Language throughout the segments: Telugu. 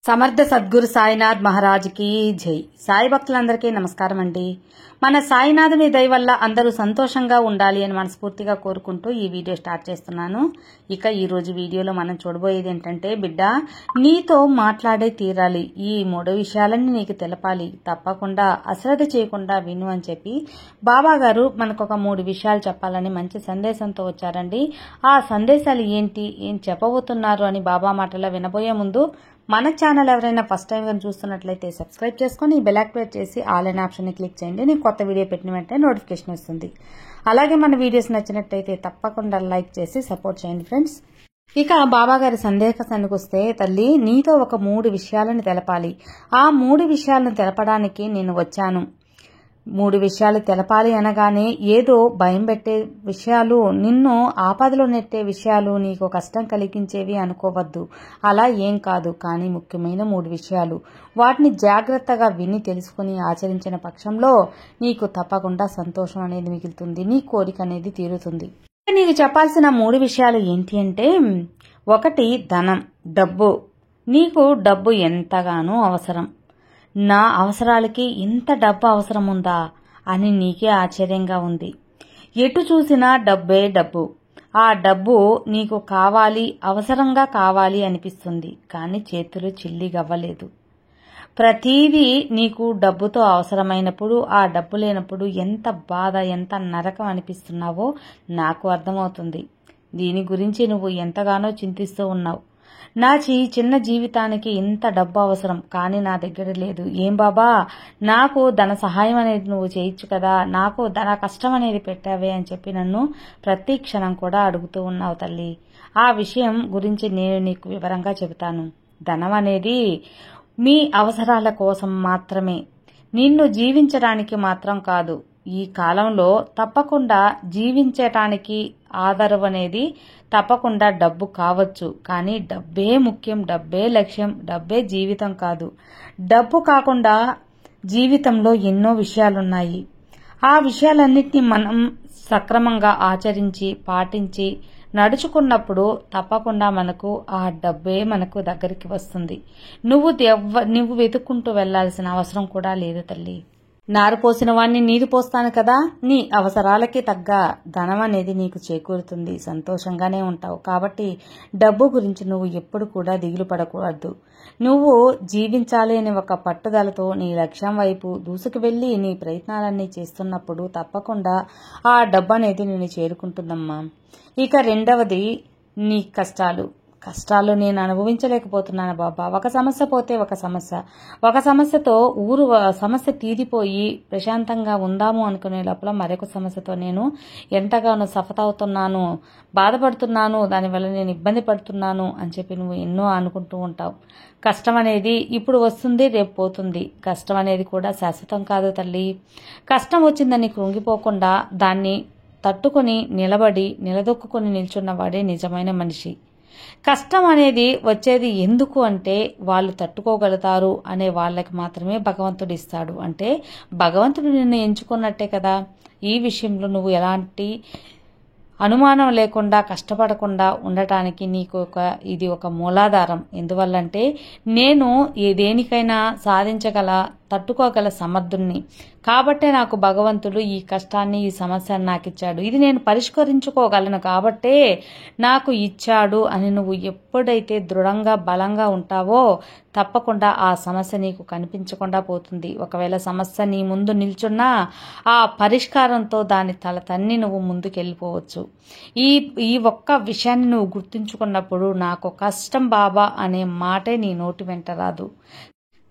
సమర్థ సద్గురు సాయినాథ్ మహారాజ్కి జై. సాయి భక్తులందరికీ నమస్కారం అండి. మన సాయినాథుని దయ వల్ల అందరూ సంతోషంగా ఉండాలి అని మనస్ఫూర్తిగా కోరుకుంటూ ఈ వీడియో స్టార్ట్ చేస్తున్నాను. ఇక ఈ రోజు వీడియోలో మనం చూడబోయేది ఏంటంటే, బిడ్డ నీతో మాట్లాడే తీరాలి, ఈ 3 విషయాలన్నీ నీకు తెలపాలి, తప్పకుండా అశ్రద్ధ చేయకుండా విను అని చెప్పి బాబా గారు మనకు ఒక 3 విషయాలు చెప్పాలని మంచి సందేశంతో వచ్చారండి. ఆ సందేశాలు ఏంటి, ఏం చెప్పబోతున్నారు అని బాబా మాటలో వినబోయే ముందు మన ఛానల్ ఎవరైనా ఫస్ట్ టైం కానీ చూస్తున్నట్లయితే సబ్స్క్రైబ్ చేసుకుని బెల్ యాక్టివేట్ చేసి ఆల్ అనే ఆప్షన్ని క్లిక్ చేయండి. నేను కొత్త వీడియో పెట్టిన వెంటనే నోటిఫికేషన్ వస్తుంది. అలాగే మన వీడియోస్ నచ్చినట్లయితే తప్పకుండా లైక్ చేసి సపోర్ట్ చేయండి ఫ్రెండ్స్. ఇక బాబా గారి సందేశానికి వస్తే, తల్లి నీతో ఒక 3 విషయాలను తెలపాలి. ఆ 3 విషయాలను తెలపడానికి నేను వచ్చాను. 3 విషయాలు తెలపాలి అనగానే ఏదో భయం పెట్టే విషయాలు, నిన్ను ఆపదలో నెట్టే విషయాలు, నీకు కష్టం కలిగించేవి అనుకోవద్దు. అలా ఏం కాదు. కానీ ముఖ్యమైన 3 విషయాలు. వాటిని జాగ్రత్తగా విని తెలుసుకుని ఆచరించిన పక్షంలో నీకు తప్పకుండా సంతోషం అనేది మిగులుతుంది, నీ కోరిక అనేది తీరుతుంది. నీకు చెప్పాల్సిన 3 విషయాలు ఏంటి అంటే, 1 ధనం, డబ్బు. నీకు డబ్బు ఎంతగానో అవసరం. నా అవసరాలకి ఇంత డబ్బు అవసరం ఉందా అని నీకే ఆశ్చర్యంగా ఉంది. ఎటు చూసినా డబ్బే డబ్బు. ఆ డబ్బు నీకు కావాలి, అవసరంగా కావాలి అనిపిస్తుంది, కానీ చేతులు చిల్లిగవ్వలేదు. ప్రతిదీ నీకు డబ్బుతో అవసరమైనప్పుడు, ఆ డబ్బు లేనప్పుడు ఎంత బాధ, ఎంత నరకం అనిపిస్తున్నావో నాకు అర్థమవుతుంది. దీని గురించి నువ్వు ఎంతగానో చింతిస్తూ ఉన్నావు. నా చిన్న జీవితానికి ఇంత డబ్బు అవసరం, కానీ నా దగ్గర లేదు. ఏం బాబా, నాకు ధన సహాయం అనేది నువ్వు చేయొచ్చు కదా, నాకు ధన కష్టం అనేది పెట్టావే అని చెప్పి నన్ను ప్రతి క్షణం కూడా అడుగుతూ ఉన్నావు తల్లి. ఆ విషయం గురించి నేను నీకు వివరంగా చెబుతాను. ధనం అనేది మీ అవసరాల కోసం మాత్రమే, నిన్ను జీవించడానికి మాత్రం కాదు. ఈ కాలంలో తప్పకుండా జీవించటానికి ఆధారం అనేది తప్పకుండా డబ్బు కావచ్చు, కానీ డబ్బే ముఖ్యం, డబ్బే లక్ష్యం, డబ్బే జీవితం కాదు. డబ్బు కాకుండా జీవితంలో ఎన్నో విషయాలున్నాయి. ఆ విషయాలన్నింటినీ మనం సక్రమంగా ఆచరించి పాటించి నడుచుకున్నప్పుడు తప్పకుండా మనకు ఆ డబ్బే మనకు దగ్గరికి వస్తుంది. నువ్వు వెతుక్కుంటూ వెళ్లాల్సిన అవసరం కూడా లేదు తల్లి. నారు పోసిన వాణ్ణి నీరు పోస్తాను కదా, నీ అవసరాలకి తగ్గ ధనం అనేది నీకు చేకూరుతుంది, సంతోషంగానే ఉంటావు. కాబట్టి డబ్బు గురించి నువ్వు ఎప్పుడు కూడా దిగులు పడకూడదు. నువ్వు జీవించాలి అని ఒక పట్టుదలతో నీ లక్ష్యం వైపు దూసుకు వెళ్లి నీ ప్రయత్నాలన్నీ చేస్తున్నప్పుడు తప్పకుండా ఆ డబ్బు అనేది నిన్ను చేరుకుంటుందమ్మా. ఇక 2వది నీ కష్టాలు నేను అనుభవించలేకపోతున్నాను బాబా. ఒక సమస్య పోతే ఒక సమస్యతో సమస్య తీరిపోయి ప్రశాంతంగా ఉందాము అనుకునే లోపల మరొక సమస్యతో నేను ఎంతగానో సఫర్ అవుతున్నాను, బాధపడుతున్నాను, దానివల్ల నేను ఇబ్బంది పడుతున్నాను అని చెప్పి నువ్వు ఎన్నో అనుకుంటూ ఉంటావు. కష్టం అనేది ఇప్పుడు వస్తుంది, రేపు పోతుంది. కష్టం అనేది కూడా శాశ్వతం కాదు తల్లి. కష్టం వచ్చిందని కృంగిపోకుండా దాన్ని తట్టుకుని నిలదొక్కుని నిల్చున్నవాడే నిజమైన మనిషి. కష్టం అనేది వచ్చేది ఎందుకు అంటే, వాళ్ళు తట్టుకోగలుగుతారు అనే వాళ్ళకి మాత్రమే భగవంతుడు ఇస్తాడు. అంటే భగవంతుడు నిన్ను ఎంచుకున్నట్టే కదా. ఈ విషయంలో నువ్వు ఎలాంటి అనుమానం లేకుండా కష్టపడకుండా ఉండటానికి నీకు ఇది ఒక మూలాధారం. ఎందువల్లంటే నేను దేనికైనా సాధించగల, తట్టుకోగల సమర్థుణ్ణి. కాబట్టే నాకు భగవంతుడు ఈ కష్టాన్ని, ఈ సమస్యను నాకు ఇచ్చాడు. ఇది నేను పరిష్కరించుకోగలను కాబట్టే నాకు ఇచ్చాడు అని నువ్వు ఎప్పుడైతే దృఢంగా బలంగా ఉంటావో తప్పకుండా ఆ సమస్య నీకు కనిపించకుండా పోతుంది. ఒకవేళ సమస్య నీ ముందు నిల్చున్నా ఆ పరిష్కారంతో దాని తన్ని నువ్వు ముందుకెళ్ళిపోవచ్చు. ఈ ఒక్క విషయాన్ని నువ్వు గుర్తుంచుకున్నప్పుడు నాకు కష్టం బాబా అనే మాటే నీ నోటి వెంట రాదు.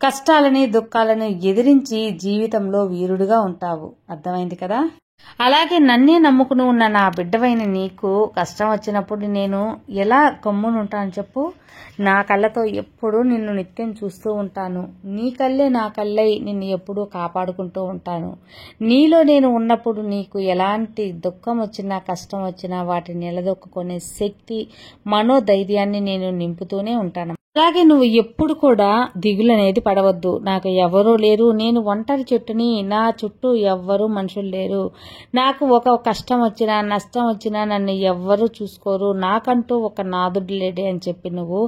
కష్టాలని, దుఃఖాలను ఎదిరించి జీవితంలో వీరుడుగా ఉంటావు. అర్థమైంది కదా. అలాగే నన్నే నమ్ముకుని ఉన్న నా బిడ్డవైన నీకు కష్టం వచ్చినప్పుడు నేను ఎలా గమ్మునుంటాను చెప్పు. నా కళ్ళతో ఎప్పుడూ నిన్ను నిత్యం చూస్తూ ఉంటాను. నీ కళ్ళే నా కళ్ళై నిన్ను ఎప్పుడూ కాపాడుకుంటూ ఉంటాను. నీలో నేను ఉన్నప్పుడు నీకు ఎలాంటి దుఃఖం వచ్చినా, కష్టం వచ్చినా వాటిని నిలదొక్కునే శక్తి, మనోధైర్యాన్ని నేను నింపుతూనే ఉంటాను. అలాగే నువ్వు ఎప్పుడు కూడా దిగులు అనేది పడవద్దు. నాకు ఎవరూ లేరు, నేను ఒంటరి చెట్టుని, నా చుట్టూ ఎవ్వరూ మనుషులు లేరు, నాకు ఒక కష్టం వచ్చినా, నష్టం వచ్చినా నన్ను ఎవ్వరూ చూసుకోరు, నాకంటూ ఒక నాదుడు లేడే అని చెప్పి నువ్వు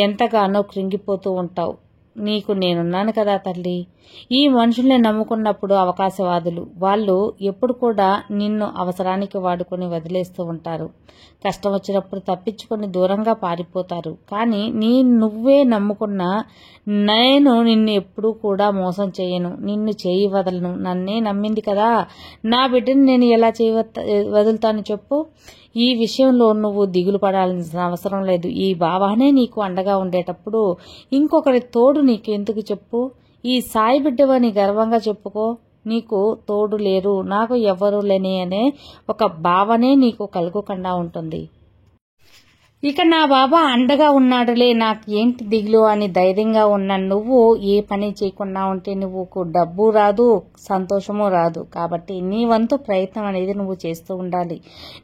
ఎంతగానో కృంగిపోతూ ఉంటావు. నీకు నేనున్నాను కదా తల్లి. ఈ మనుషుల్ని నమ్ముకున్నప్పుడు అవకాశవాదులు వాళ్ళు ఎప్పుడు కూడా నిన్ను అవసరానికి వాడుకొని వదిలేస్తూ ఉంటారు. కష్టం వచ్చినప్పుడు తప్పించుకొని దూరంగా పారిపోతారు. కానీ నువ్వే నమ్ముకున్న నేను నిన్ను ఎప్పుడూ కూడా మోసం చేయను, నిన్ను చేయి వదలను. నన్నే నమ్మింది కదా, నా బిడ్డని నేను ఎలా వదులుతాను చెప్పు. ఈ విషయంలో నువ్వు దిగులు పడాల్సిన అవసరం లేదు. ఈ బాబానే నీకు అండగా ఉండేటప్పుడు ఇంకొకరి తోడు నీకెందుకు చెప్పు. ఈ సాయి బిడ్డవని గర్వంగా చెప్పుకో. నీకు తోడు లేరు, నాకు ఎవ్వరూ లేని అనే ఒక భావనే నీకు కలుగకుండా ఉంటుంది. ఇక నా బాబా అండగా ఉన్నాడులే, నాకు ఏంటి దిగులు అని ధైర్యంగా ఉన్న నువ్వు ఏ పని చేయకుండా ఉంటే నువ్వు డబ్బు రాదు, సంతోషము రాదు. కాబట్టి నీ వంతు ప్రయత్నం అనేది నువ్వు చేస్తూ ఉండాలి.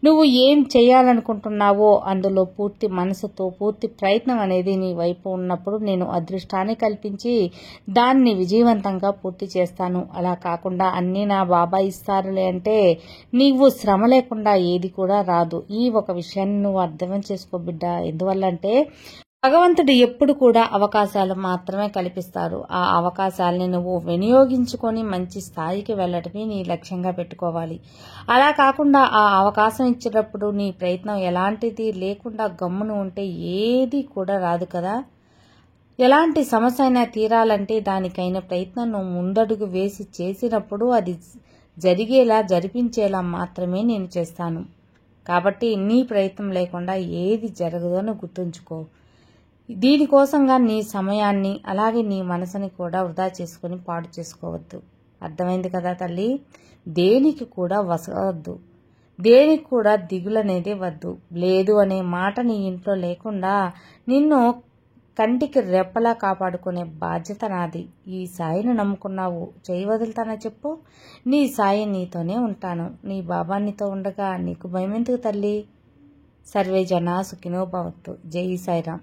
నువ్వు ఏం చేయాలనుకుంటున్నావో అందులో పూర్తి మనసుతో పూర్తి ప్రయత్నం అనేది నీ వైపు ఉన్నప్పుడు నేను అదృష్టాన్ని కల్పించి దాన్ని విజయవంతంగా పూర్తి చేస్తాను. అలా కాకుండా అన్నీ నా బాబా ఇస్తారులే అంటే నీవు శ్రమ లేకుండా ఏది కూడా రాదు. ఈ ఒక విషయాన్ని నువ్వు అర్థం చేసుకో బిడ్డ. ఎందువల్లంటే భగవంతుడు ఎప్పుడు కూడా అవకాశాలు మాత్రమే కల్పిస్తారు. ఆ అవకాశాలని నువ్వు వినియోగించుకొని మంచి స్థాయికి వెళ్ళటమే నీ లక్ష్యంగా పెట్టుకోవాలి. అలా కాకుండా ఆ అవకాశం ఇచ్చేటప్పుడు నీ ప్రయత్నం ఎలాంటిది లేకుండా గమ్మును ఉంటే ఏది కూడా రాదు కదా. ఎలాంటి సమస్య అయినా తీరాలంటే దానికైన ప్రయత్నం నువ్వు ముందడుగు వేసి చేసినప్పుడు అది జరిపించేలా మాత్రమే నేను చేస్తాను. కాబట్టి నీ ప్రయత్నం లేకుండా ఏది జరగదో నువ్వు గుర్తుంచుకో. దీనికోసంగా నీ సమయాన్ని అలాగే నీ మనసుని కూడా వృధా చేసుకుని పాడు చేసుకోవద్దు. అర్థమైంది కదా తల్లి. దేనికి కూడా వసవద్దు, దేనికి కూడా దిగులనేది వద్దు. లేదు అనే మాట నీ ఇంట్లో లేకుండా నిన్ను కంటికి రెప్పలా కాపాడుకునే బాధ్యత నాది. ఈ సాయిని నమ్ముకున్నావు, చేయి వదులుతానా చెప్పు. నీ సాయి నీతోనే ఉంటాను. నీ బాబా నీతో ఉండగా నీకు భయమెందుకు తల్లి. సర్వే జనా సుఖినో భవత్తు. జై సాయిరాం.